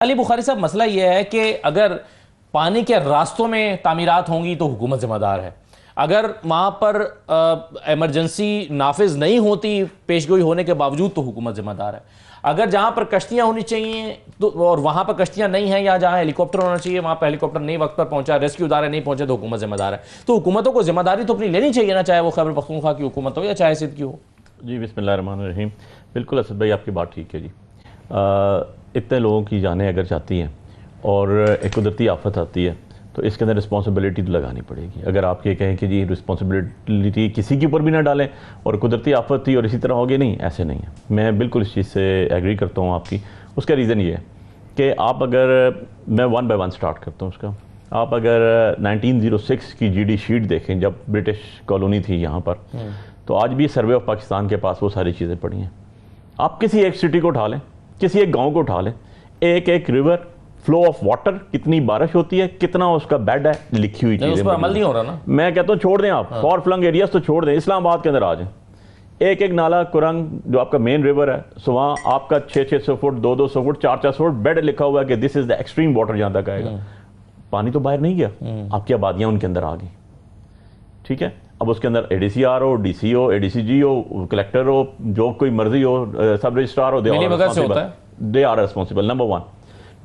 अली बुखारी साहब, मसला यह है कि अगर पानी के रास्तों में तामीरात होंगी तो हुकूमत जिम्मेदार है। अगर वहाँ पर इमरजेंसी नाफिज नहीं होती पेशगोई होने के बावजूद तो हुकूमत जिम्मेदार है। अगर जहाँ पर कश्तियाँ होनी चाहिए तो और वहाँ पर कश्तियाँ नहीं हैं या जहाँ हेलीकॉप्टर होना चाहिए वहाँ पर हेलीकॉप्टर नहीं वक्त पर पहुँचा, रेस्क्यू इदारे नहीं पहुँचे तो हुकूमत जिम्मेदार है। तो हुकूमतों को जिम्मेदारी तो अपनी लेनी चाहिए ना, चाहे वो खैबर पख्तूनख्वा की हुकूमत हो या चाहे सिंध की हो। जी बिस्मिल्लाहिर्रहमानिर्रहीम। बिल्कुल असद भाई, आपकी बात ठीक है जी। इतने लोगों की जानें अगर जाती हैं और एक कुदरती आफत आती है तो इसके अंदर रिस्पॉन्सिबिलिटी तो लगानी पड़ेगी। अगर आप ये कहें कि जी रिस्पॉन्सिबिलिटी किसी के ऊपर भी ना डालें और कुदरती आफत थी और इसी तरह हो गई, नहीं, ऐसे नहीं है। मैं बिल्कुल इस चीज़ से एग्री करता हूँ आपकी। उसका रीज़न ये है कि आप अगर, मैं वन बाय वन स्टार्ट करता हूँ उसका। आप अगर 1906 की GD शीट देखें जब ब्रिटिश कॉलोनी थी यहाँ पर, तो आज भी सर्वे ऑफ पाकिस्तान के पास वो सारी चीज़ें पड़ी हैं। आप किसी एक सिटी को उठा लें, किसी एक गांव को उठा लें, एक एक रिवर, फ्लो ऑफ वाटर, कितनी बारिश होती है, कितना उसका बेड है, लिखी हुई चीज़ें। उस पर अमल नहीं हो रहा ना। मैं कहता हूँ छोड़ दें आप, फॉर फ्लंग एरियाज तो छोड़ दें, इस्लामाबाद के अंदर आ जाएं। एक एक नाला कुरंग जो आपका मेन रिवर है, सो वहाँ आपका 600 फुट, 200 फुट, 400 फुट बेड लिखा हुआ है कि this is the extreme water जहाँ तक आएगा। पानी तो बाहर नहीं गया, आपकी आबादियाँ उनके अंदर आ गई। ठीक है, अब उसके अंदर ADCR हो, DC हो, ADCG हो, कलेक्टर हो, जो कोई मर्जी हो, सब रजिस्ट्रार हो, they are responsible. Number one,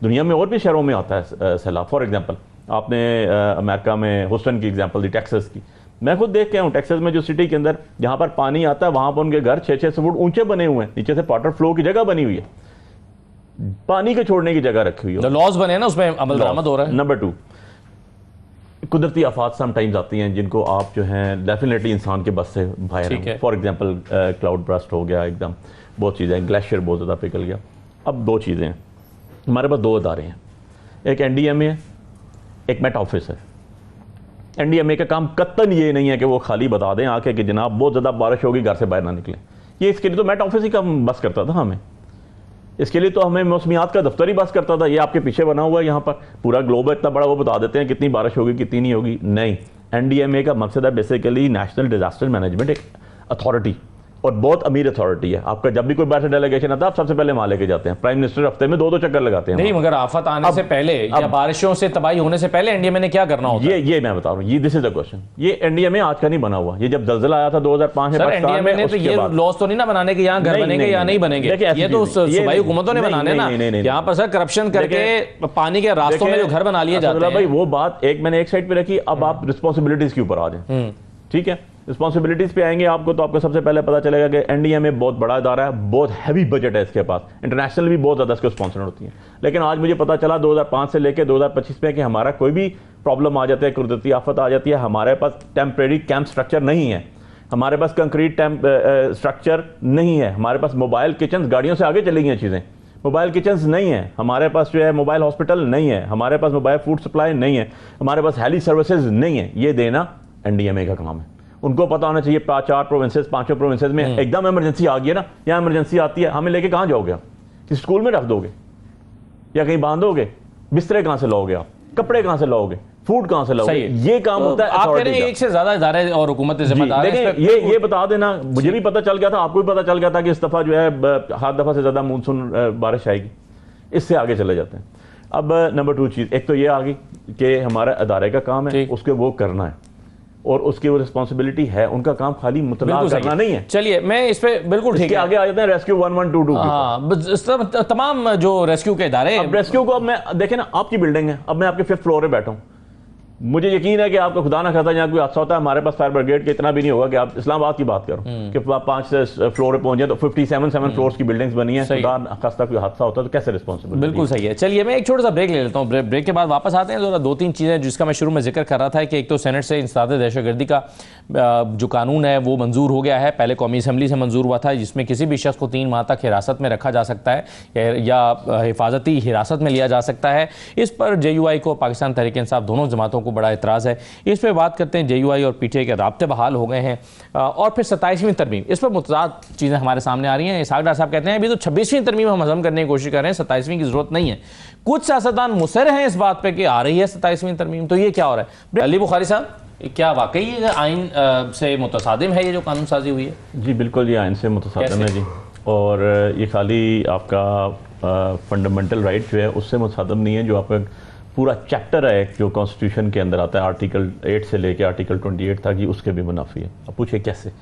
दुनिया में और भी शहरों में आता है सैलाब। फॉर एग्जांपल आपने अमेरिका में ह्यूस्टन की एग्जांपल दी, टेक्सास की। मैं खुद देख के आऊँ, टेक्सास में जो सिटी के अंदर जहाँ पर पानी आता है वहाँ पर उनके घर 600 फुट ऊंचे बने हुए हैं, नीचे से वाटर फ्लो की जगह बनी हुई है, पानी के छोड़ने की जगह रखी हुई है। लॉज बने ना, उसमें अमल दरामद हो रहा है। नंबर टू, कुदरती आफात समटाइम्स आती हैं जिनको आप जो हैं डेफिनेटली इंसान के बस से बाहर हैं। फॉर एग्जांपल क्लाउड ब्रस्ट हो गया, एकदम बहुत चीज़ें, ग्लेशियर बहुत ज़्यादा पिघल गया। अब दो चीज़ें हैं हमारे पास, दो अदारे हैं, एक NDMA है, एक मेट ऑफिस है। NDMA का काम कतन ये नहीं है कि वो खाली बता दें आके कि जनाब बहुत ज़्यादा बारिश होगी, घर से बाहर ना निकलें। ये इसके लिए तो मेट ऑफिस ही का बस करता था हमें, इसके लिए तो हमें मौसमियात का दफ्तर ही बस करता था। ये आपके पीछे बना हुआ है, यहाँ पर पूरा ग्लोब इतना बड़ा, वो बता देते हैं कितनी बारिश होगी कितनी नहीं होगी। नहीं, NDMA का मकसद है बेसिकली नेशनल डिजास्टर मैनेजमेंट, एक अथॉरिटी, और बहुत अमीर अथॉरिटी है। आपका जब भी कोई बाहर से डेलीगेशन आता है आप सबसे पहले वहाँ लेके जाते हैं। प्राइम मिनिस्टर हफ्ते में 2-2 चक्कर लगाते हैं। नहीं, मगर आफत आने से पहले या बारिशों से तबाही होने से पहले NDMA ने क्या करना होता है? ये मैं बता रहा हूँ, ये दिस इज द क्वेश्चन। ये NDMA आज का नहीं बना हुआ, ये जब जलजला आया था 2005 में पाकिस्तान में, तो ये लॉस तो नहीं ना बनाने के यहाँ घर बनेंगे या नहीं बनेंगे, ये तो सूबाई हुकूमतों ने बनाने ना। यहाँ पर सर करप्शन करके पानी के रास्तों में जो घर बना लिए जाते हैं। भाई वो बात मैंने एक साइड पे रखी, अब आप रिस्पॉन्सिबिलिटीज के ऊपर आ जाए। ठीक है, रिस्पॉन्सिबिलिटीज पे आएंगे आपको, तो आपको सबसे पहले पता चलेगा कि NDMA बहुत बड़ा इदारा है, बहुत हैवी बजट है इसके पास, इंटरनेशनल भी बहुत ज़्यादा इसको स्पॉन्सर होती है। लेकिन आज मुझे पता चला 2005 से लेकर 2025 में कि हमारा कोई भी प्रॉब्लम आ जाता है, कुदरती आफत आ जाती है, हमारे पास टेम्परेरी कैंप स्ट्रक्चर नहीं है, हमारे पास कंक्रीट स्ट्रक्चर नहीं है, हमारे पास मोबाइल किचन, गाड़ियों से आगे चली गई चीज़ें, मोबाइल किचन्स नहीं है, हमारे पास जो है मोबाइल हॉस्पिटल नहीं है, हमारे पास मोबाइल फूड सप्लाई नहीं है, हमारे पास हेली सर्विसेज नहीं है। ये देना NDMA का काम है। उनको पता होना चाहिए 4 प्रोविंसेस, 5 प्रोविंसेस में एकदम इमरजेंसी आ गई है ना, यहाँ इमरजेंसी आती है, हमें लेके कहाँ जाओगे आप? किसी स्कूल में रख दोगे या कहीं बांधोगे? बिस्तरे कहाँ से लाओगे आप? कपड़े कहाँ से लाओगे? फूड कहाँ से लाओगे? ये काम होता है आप कह रहे हैं एक से ज्यादा इदारे और हुकूमत जिम्मेदार है। ये बता देना, मुझे भी पता चल गया था, आपको भी पता चल गया था कि इस दफा जो है 7 दफा से ज्यादा मानसून बारिश आएगी। इससे आगे चले जाते हैं। अब नंबर 2 चीज, एक तो ये आ गई कि हमारा अदारे का काम है, उसके वो करना है और उसकी वो रिस्पॉन्सिबिलिटी है, उनका काम खाली मुतला करना नहीं है। चलिए, मैं इस पे बिल्कुल ठीक है, आगे आ जाते हैं रेस्क्यू 1122। हाँ, तमाम जो रेस्क्यू के इदारे, अब रेस्क्यू को, अब मैं देखें ना, आपकी बिल्डिंग है, अब मैं आपके 5th फ्लोर पे बैठा हूँ, मुझे यकीन है कि आपको खुदा ना खाता यहाँ कोई हादसा होता है, हमारे पास फायर ब्रिगेड के इतना भी नहीं होगा कि आप इस्लामाबाद की बात करो कि 5 फ्लोर पे पहुंच जाए, तो 57 फ्लोर्स की बिल्डिंग्स बनी है, खुदा खास्ता कोई हादसा होता है तो कैसे रिस्पॉन्सिबल? बिल्कुल सही है। चलिए, मैं एक छोटा सा ब्रेक ले लेता हूँ, ब्रेक के बाद वापस आते हैं। जरा 2-3 चीज़ें जिसका मैं शुरू में जिक्र कर रहा था कि एक तो सेनेट से इंसदाद दहशतगर्दी का जो कानून है वो मंजूर हो गया है, पहले कौमी असम्बली से मंजूर हुआ था, जिसमें किसी भी शख्स को 3 माह तक हिरासत में रखा जा सकता है या हिफाजती हिरासत में लिया जा सकता है। इस पर JUI को, पाकिस्तान तहरीक इंसाफ, दोनों जमातों को बड़ा एतराज़ है। इस पर बात करते हैं। JUI और PTI के राब्ते बहाल हो गए हैं। और फिर 27वीं तरमीम, इस पर मुतज़ाद चीज़ें हमारे सामने आ रही हैं। इसहाक डार साहब कहते हैं अभी तो 26वीं तरमीम हम हज़म करने की कोशिश कर रहे हैं, 27वीं की ज़रूरत नहीं है। कुछ सियासतदान मुसर हैं इस बात पर कि आ रही है 27वीं तरमीम, तो ये क्या हो रहा है? अली बुखारी साहब, क्या वाकई ये आइन से मुतसादिम है ये जो कानून साजी हुई है? जी बिल्कुल, ये आइन से मुतसादिम है जी। और ये खाली आपका फंडामेंटल राइट जो है उससे मुसादम नहीं है। जो आपका पूरा चैप्टर है जो कॉन्स्टिट्यूशन के अंदर आता है आर्टिकल 8 से लेके आर्टिकल 28 तक, ये उसके भी मुनाफी है। अब पूछिए कैसे?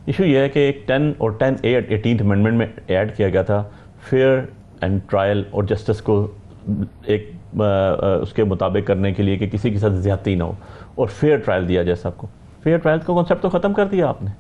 इशू ये है कि एक 10 और 18th अमेंडमेंट में ऐड किया गया था फेयर एंड ट्रायल और जस्टिस को एक उसके मुताबिक करने के लिए कि किसी के साथ ज्यादती ना हो और फेयर ट्रायल दिया जाए सबको। फेयर ट्रायल का कॉन्सेप्ट तो ख़त्म कर दिया आपने।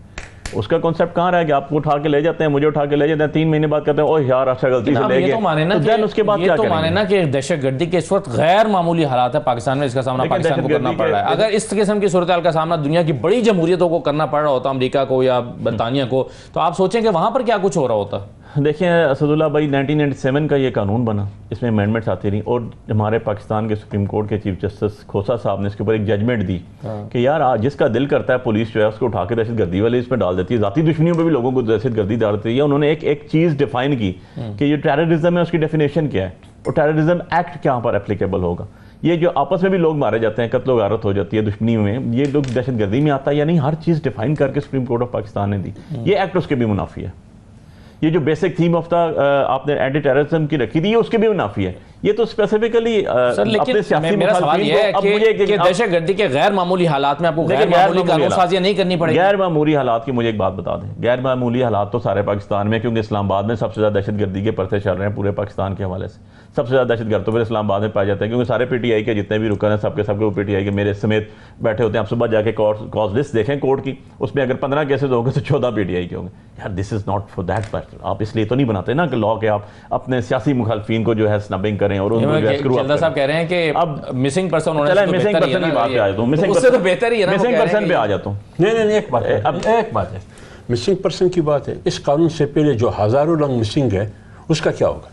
उसका कॉन्सेप्ट कहाँ रह गया? आपको उठा के ले जाते हैं, मुझे उठा के ले जाते हैं, 3 महीने बाद कहते हैं ओह यार अच्छा गलती से ले गए। ये तो माने ना कि उसके बाद क्या करेंगे? माने ना कि दहशतगर्दी के इस वक्त गैर मामूली हालात है पाकिस्तान में, इसका सामना पाकिस्तान को करना पड़ रहा है। अगर इस किस्म की सूरत हाल का सामना दुनिया की बड़ी जमहूरियतों को करना पड़ रहा होता, अमेरिका को या बरतानिया को, तो आप सोचें कि वहां पर क्या कुछ हो रहा होता। देखिए असदुल्ला भाई, 1997 का ये कानून बना, इसमें अमेंडमेंट्स आती रही और हमारे पाकिस्तान के सुप्रीम कोर्ट के चीफ जस्टिस खोसा साहब ने इसके ऊपर एक जजमेंट दी कि यार जिसका दिल करता है पुलिस जो है उसको उठा के दहशतगर्दी वाले इसमें डाल देती है, जाती दुश्मनियों पे भी लोगों को दहशतगर्दी डाल देती है। उन्होंने एक चीज़ डिफाइन की कि ये टेररिज्म है, उसकी डेफिनेशन क्या है और टेररिज्म एक्ट क्या पर एप्लीकेबल होगा। ये जो आपस में भी लोग मारे जाते हैं, कत्लो गारत हो जाती है दुश्मनी में, ये लोग दहशतगर्दी में आता है या नहीं, हर चीज़ डिफाइन करके सुप्रीम कोर्ट ऑफ पाकिस्तान ने दी। ये एक्ट उसके भी मुनाफी है। ये जो बेसिक थीम ऑफ द आपने एंटी टेररिज्म की रखी थी, ये उसके भी मुनाफी है। ये तो स्पेसिफिकली अपने सियासी मेरा सवाल ये है कि दहशतगर्दी के गैर मामूली हालात में आपको गैर मामूली कानून साजियां नहीं करनी पड़ेगी। गैर मामूली हालात की मुझे एक बात बता दें, गैर मामूली हालात तो सारे पाकिस्तान में, क्योंकि इस्लामाबाद में सबसे ज़्यादा दहशतगर्दी के पर्चे चल रहे हैं पूरे पाकिस्तान के हवाले से। सबसे ज़्यादा दहशतगर्द तो फिर इस्लामाबाद में पाए जाते हैं, क्योंकि सारे PTI के जितने भी रुकन हैं सबके सबके PTI के मेरे समेत बैठे होते हैं। आप सुबह जाके कॉज लिस्ट देखें कोर्ट की, उसमें अगर 15 केसेज होंगे तो 14 PTI के होंगे। यार this is not for that person. आप इसलिए तो नहीं बनाते ना कि लॉ के आप अपने सियासी मुखालफिन को जो है स्नबिंग करें और जल्दा साहब कह रहे हैं कि अब मिसिंग पर्सन होना चाहिए। मिसिंग पर्सन की बात पे आ जाता हूं, मिसिंग उससे तो बेहतर ही है ना, मिसिंग पर्सन पे आ जाता हूं। नहीं एक बात है, अब एक बात है, मिसिंग पर्सन की बात है। इस कानून से पहले जो हजारों लोग मिसिंग है उसका क्या होगा?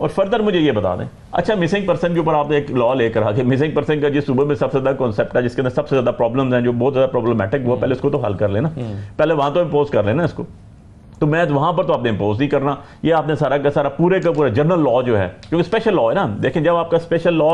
और फर्दर मुझे ये बता दें, अच्छा मिसिंग पर्सन के ऊपर आप एक लॉ लेकर आके मिसिंग पर्सन का जिस सूबे में सबसे ज्यादा कॉन्सेप्ट है, जिसके अंदर सबसे ज्यादा प्रॉब्लम्स हैं, जो बहुत ज्यादा प्रॉब्लमेटिक, वो पहले इसको तो हल कर लेना, पहले वहां तो इम्पोज कर लेना इसको। तो मैं वहां पर तो आपने इम्पोज नहीं करना, ये आपने सारा का सारा पूरे का पूरा जनरल लॉ जो है, क्योंकि स्पेशल लॉ है ना। देखें जब आपका स्पेशल लॉ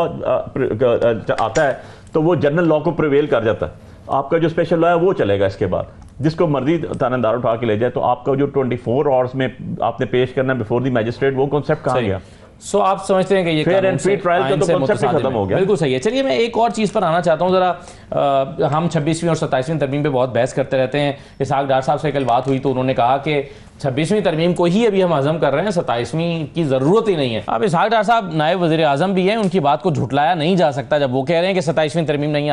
आता है तो वो जनरल लॉ को प्रिवेल कर जाता है, आपका जो स्पेशल लॉ है वो चलेगा। इसके बाद जिसको मर्जी थानेदार उठा के ले जाए, तो आपका जो 24 आवर्स में आपने पेश करना बिफोर द मैजिस्ट्रेट, वो कॉन्सेप्ट कहाँ गया? सो आप समझते हैं कि ये फेयर एंड फ्री ट्रायल का तो कॉन्सेप्ट खत्म हो गया। बिल्कुल सही है। चलिए मैं एक और चीज़ पर आना चाहता हूँ ज़रा। हम 26वीं और 27वीं तरमीम पे बहुत बहस करते रहते हैं। इसहाक डार साहब से कल बात हुई तो उन्होंने कहा कि 26वीं तरमीम को ही अभी हम हज़म कर रहे हैं, 27वीं की ज़रूरत ही नहीं है। अब इसहाक डार साहब नायब वज़ीर आज़म भी हैं, उनकी बात को झुटलाया नहीं जा सकता जब वो कह रहे हैं कि 27वीं तरमीम नहीं